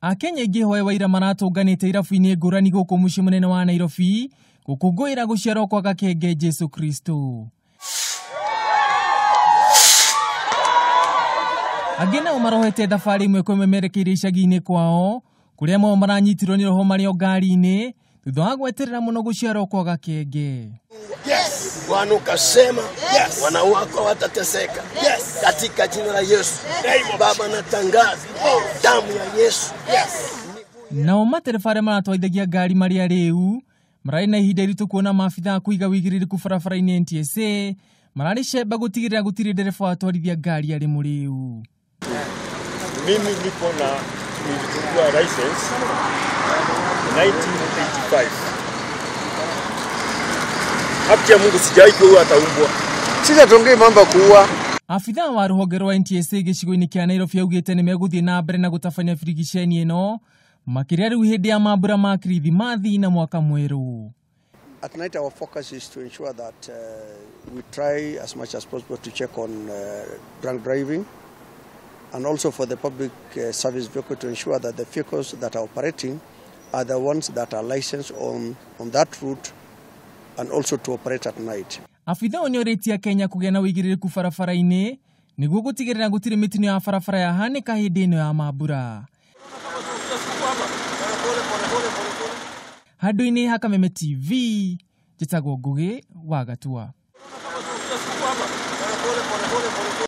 Akenya aingi hoewa ira maratunganite irabu-ini ngurani guku mucii munene wa Nairobi gukunguira guciarwo kwa gakenge Jesu Kristo. Angĩ nao marohete thabarĩ imwe kwĩmemerekeire icagi-inĩ kwao kũrĩa amwe maranyitirwo nĩ roho marĩ o ngari-inĩ thutha wa gweterera mũno guciarwo kwa gakenge. Yes. Bwana ukasema yes, wana wako watateseka. Yes. Katika jina la Yesu. Baba natangaza damu ya Yesu. Yes. Nao materefare maratwaithagia ngari marĩa rĩu mararĩ na ihinda iritũ kuona maabitha kuiga wĩigĩrĩrĩku barabara-inĩ NTSA mararĩ cemba gũtigĩrĩra gũtirĩ ndereba watwarithia ngari arĩ mũrĩu. Mimi nipo na nilichukua license 1985. Haki ya Mungu sijawahi kuua hata mbwa. Sisi tuongee mambo kuua. Afitha wa rũhonge rwa NTSA gĩcigo-inĩ kĩa Nairobi augĩte nĩ megũthiĩ na mbere na gũtabania birigeceni ĩno makĩria rĩu hĩndĩ ya mambura ma kirithimathi na mwaka mwerũ. At night our focus is to ensure that we try as much as possible to check on drunk driving and also for the public service vehicle to ensure that the vehicles that are operating are the ones that are licensed on that route and also to operate at night. Afitha onyoretie Akenya kũgĩa na wĩigĩrĩrĩku barabara-inĩ nĩguo gũtigĩrĩra gũtirĩ mĩtino ya barabara yahanĩka hĩndĩ ĩno ya mambura. Handũ-inĩ ha Kameme TV, njĩtagwo Ngugi wa Gatua.